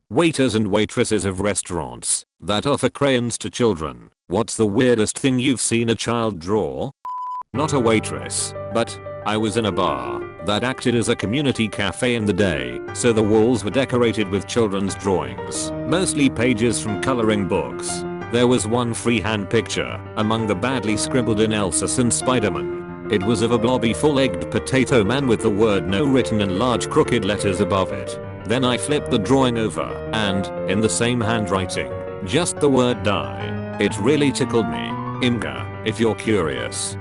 Waiters and waitresses of restaurants that offer crayons to children. What's the weirdest thing you've seen a child draw? Not a waitress, but I was in a bar that acted as a community cafe in the day, so the walls were decorated with children's drawings, mostly pages from coloring books. There was one freehand picture among the badly scribbled in Elsa and Spider-Man. It was of a blobby full-egged potato man with the word no written in large crooked letters above it. Then I flipped the drawing over and, in the same handwriting, just the word die. It really tickled me. Imga, if you're curious.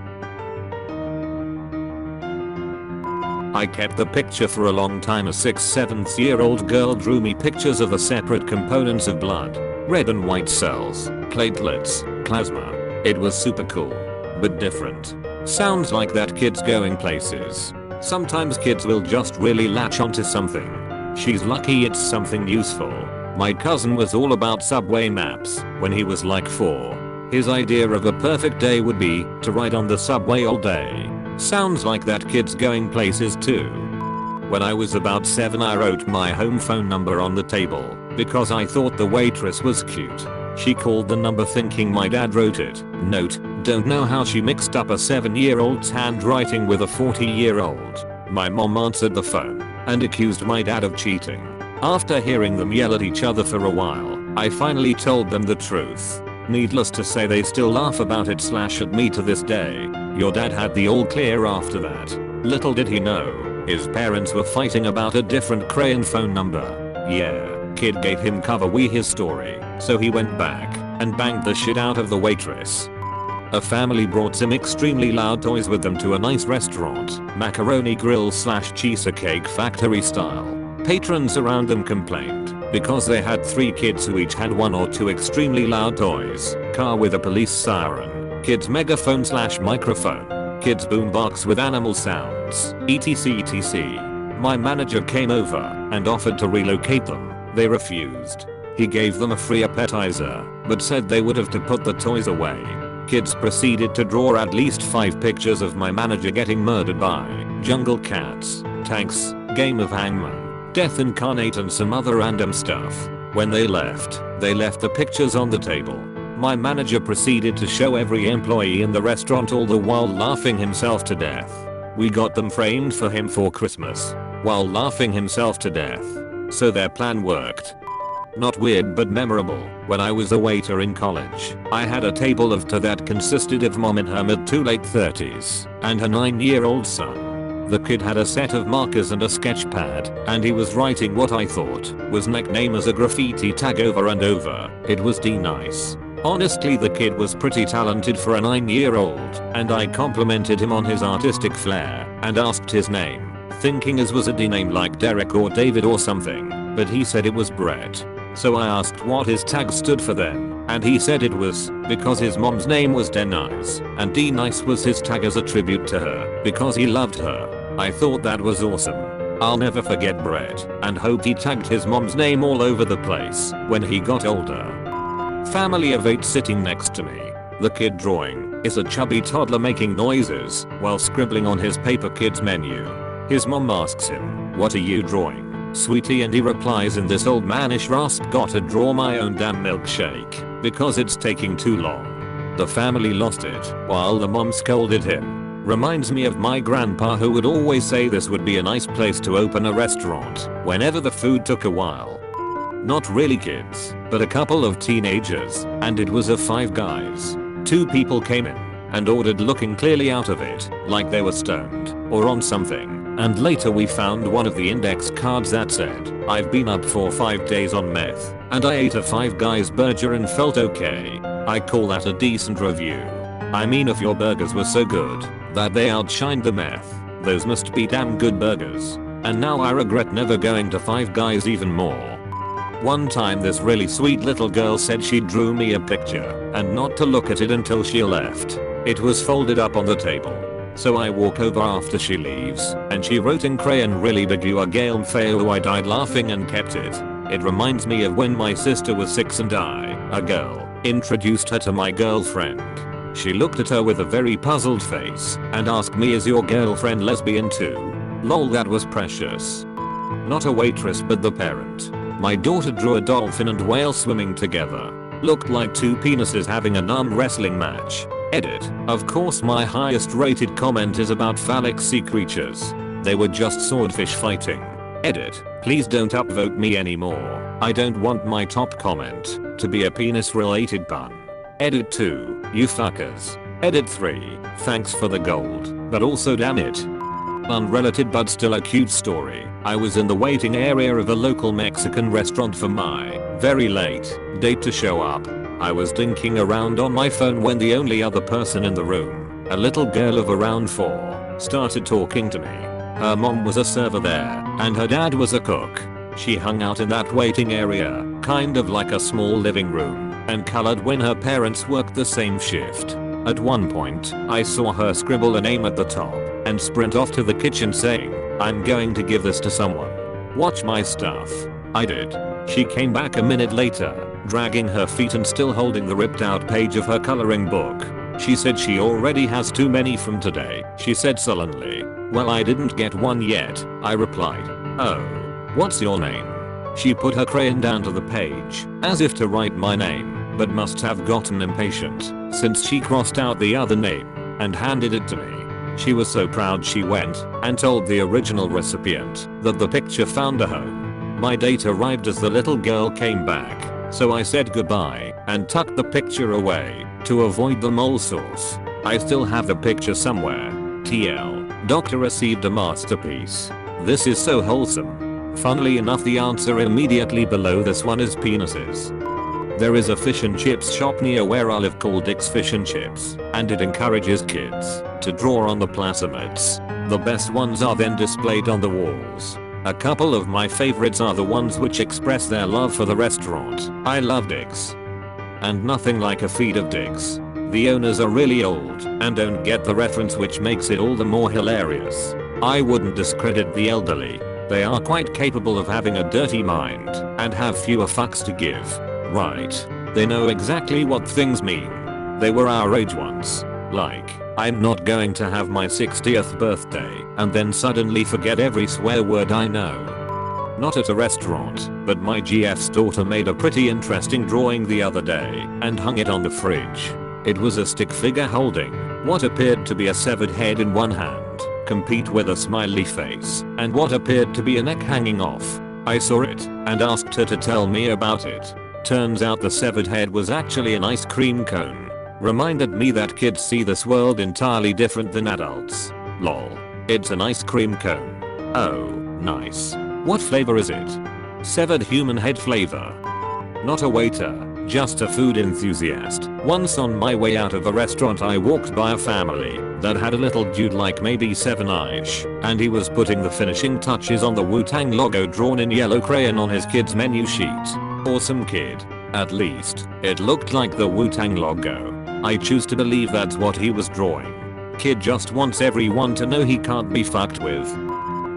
I kept the picture for a long time. A 6-7-year-old girl drew me pictures of the separate components of blood. Red and white cells, platelets, plasma. It was super cool. But different. Sounds like that kid's going places. Sometimes kids will just really latch onto something. She's lucky it's something useful. My cousin was all about subway maps when he was like 4. His idea of a perfect day would be to ride on the subway all day. Sounds like that kid's going places too. When I was about 7 I wrote my home phone number on the table because I thought the waitress was cute. She called the number thinking my dad wrote it. Note, don't know how she mixed up a 7-year-old's handwriting with a 40-year-old. My mom answered the phone and accused my dad of cheating. After hearing them yell at each other for a while, I finally told them the truth. Needless to say they still laugh about it / at me to this day. Your dad had the all clear after that. Little did he know, his parents were fighting about a different crayon phone number. Yeah, kid gave him cover his story, so he went back and banged the shit out of the waitress. A family brought some extremely loud toys with them to a nice restaurant, macaroni grill / cheesecake factory style. Patrons around them complained because they had 3 kids who each had 1 or 2 extremely loud toys, car with a police siren, kids megaphone / microphone, kids boombox with animal sounds, etc. My manager came over and offered to relocate them. They refused. He gave them a free appetizer, but said they would have to put the toys away. Kids proceeded to draw at least 5 pictures of my manager getting murdered by jungle cats, tanks, game of hangman, death incarnate and some other random stuff. When they left the pictures on the table. My manager proceeded to show every employee in the restaurant, all the while laughing himself to death. We got them framed for him for Christmas, while laughing himself to death. So their plan worked. Not weird but memorable. When I was a waiter in college, I had a table of 2 that consisted of mom in her mid to late 30s and her 9-year-old son. The kid had a set of markers and a sketch pad, and he was writing what I thought was nickname as a graffiti tag over and over. It was D-Nice. Honestly, the kid was pretty talented for a 9-year-old, and I complimented him on his artistic flair and asked his name, thinking his was a D name like Derek or David or something, but he said it was Brett. So I asked what his tag stood for then, and he said it was because his mom's name was D-Nice, and D-Nice was his tag as a tribute to her because he loved her. I thought that was awesome. I'll never forget Brett and hope he tagged his mom's name all over the place when he got older. Family of 8 sitting next to me. The kid drawing is a chubby toddler making noises while scribbling on his paper kids menu. His mom asks him, "What are you drawing, sweetie?" and he replies in this old manish rasp, "Gotta draw my own damn milkshake because it's taking too long." The family lost it while the mom scolded him. Reminds me of my grandpa, who would always say this would be a nice place to open a restaurant whenever the food took a while. Not really kids, but a couple of teenagers, and it was of 5 guys. 2 people came in and ordered looking clearly out of it, like they were stoned or on something, and later we found one of the index cards that said, "I've been up for 5 days on meth, and I ate a 5 Guys burger and felt okay." I call that a decent review. I mean, if your burgers were so good that they outshined the meth, those must be damn good burgers. And now I regret never going to 5 Guys even more. One time this really sweet little girl said she drew me a picture and not to look at it until she left. It was folded up on the table. So I walk over after she leaves, and she wrote in crayon really big, "You are Gail Feo." I died laughing and kept it. It reminds me of when my sister was 6 and I, a girl, introduced her to my girlfriend. She looked at her with a very puzzled face and asked me, "Is your girlfriend lesbian too?" Lol, that was precious. Not a waitress but the parent. My daughter drew a dolphin and whale swimming together. Looked like two penises having an arm wrestling match. Edit. Of course my highest rated comment is about phallic sea creatures. They were just swordfish fighting. Edit. Please don't upvote me anymore. I don't want my top comment to be a penis related pun. Edit 2. You fuckers. Edit 3. Thanks for the gold, but also damn it. Unrelated but still a cute story. I was in the waiting area of a local Mexican restaurant for my very late date to show up. I was dinking around on my phone when the only other person in the room, a little girl of around 4, started talking to me. Her mom was a server there, and her dad was a cook. She hung out in that waiting area, kind of like a small living room, and colored when her parents worked the same shift. At one point, I saw her scribble a name at the top, and sprint off to the kitchen saying, "I'm going to give this to someone. Watch my stuff." I did. She came back a minute later, dragging her feet and still holding the ripped out page of her coloring book. She said she already has too many from today, she said sullenly. "Well, I didn't get one yet," I replied. "Oh. What's your name?" She put her crayon down to the page, as if to write my name, but must have gotten impatient, since she crossed out the other name, and handed it to me. She was so proud she went and told the original recipient that the picture found a home. My date arrived as the little girl came back, so I said goodbye and tucked the picture away to avoid the mole sauce. I still have the picture somewhere. TL. Doctor received a masterpiece. This is so wholesome. Funnily enough, the answer immediately below this one is penises. There is a fish and chips shop near where I live called Dick's Fish and Chips, and it encourages kids to draw on the placemats. The best ones are then displayed on the walls. A couple of my favorites are the ones which express their love for the restaurant. I love Dick's. And nothing like a feed of Dick's. The owners are really old and don't get the reference, which makes it all the more hilarious. I wouldn't discredit the elderly. They are quite capable of having a dirty mind and have fewer fucks to give. Right. They know exactly what things mean. They were our age once. Like, I'm not going to have my 60th birthday and then suddenly forget every swear word I know. Not at a restaurant, but my GF's daughter made a pretty interesting drawing the other day and hung it on the fridge. It was a stick figure holding what appeared to be a severed head in one hand, complete with a smiley face, and what appeared to be a neck hanging off. I saw it and asked her to tell me about it. Turns out the severed head was actually an ice cream cone. Reminded me that kids see this world entirely different than adults. Lol. It's an ice cream cone. Oh, nice. What flavor is it? Severed human head flavor. Not a waiter, just a food enthusiast. Once on my way out of a restaurant, I walked by a family that had a little dude like maybe 7-ish, and he was putting the finishing touches on the Wu-Tang logo drawn in yellow crayon on his kid's menu sheet. Awesome kid. At least, it looked like the Wu-Tang logo. I choose to believe that's what he was drawing. Kid just wants everyone to know he can't be fucked with.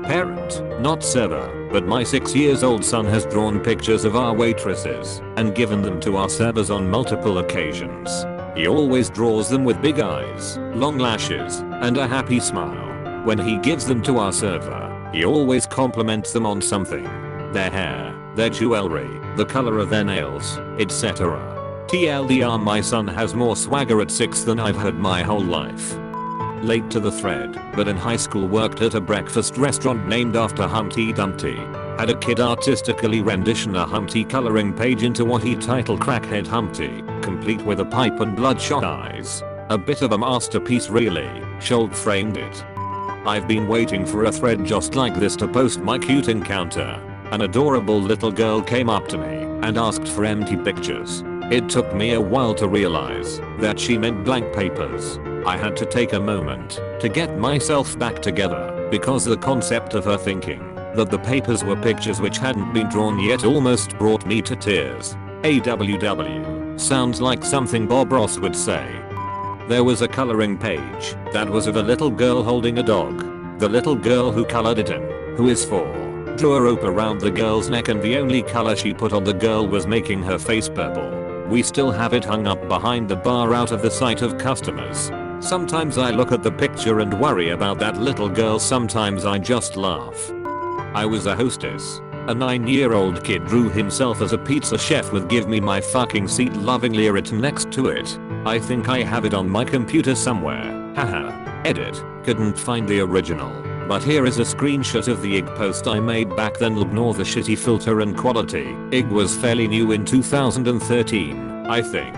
Parent, not server, but my 6 years old son has drawn pictures of our waitresses and given them to our servers on multiple occasions. He always draws them with big eyes, long lashes, and a happy smile. When he gives them to our server, he always compliments them on something. Their hair, their jewelry, the color of their nails, etc. TLDR, my son has more swagger at 6 than I've had my whole life. Late to the thread, but in high school worked at a breakfast restaurant named after Humpty Dumpty. Had a kid artistically rendition a Humpty coloring page into what he titled Crackhead Humpty, complete with a pipe and bloodshot eyes. A bit of a masterpiece really. Scholl framed it. I've been waiting for a thread just like this to post my cute encounter. An adorable little girl came up to me and asked for empty pictures. It took me a while to realize that she meant blank papers. I had to take a moment to get myself back together, because the concept of her thinking that the papers were pictures which hadn't been drawn yet almost brought me to tears. AWW. Sounds like something Bob Ross would say. There was a coloring page that was of a little girl holding a dog. The little girl who colored it in, who is 4, drew a rope around the girl's neck, and the only color she put on the girl was making her face purple. We still have it hung up behind the bar out of the sight of customers. Sometimes I look at the picture and worry about that little girl, sometimes I just laugh. I was a hostess A 9-year-old kid drew himself as a pizza chef with "give me my fucking seat" lovingly written next to it. I think I have it on my computer somewhere. Haha. Edit. Couldn't find the original. But here is a screenshot of the IG post I made back then. Ignore the shitty filter and quality. IG was fairly new in 2013, I think.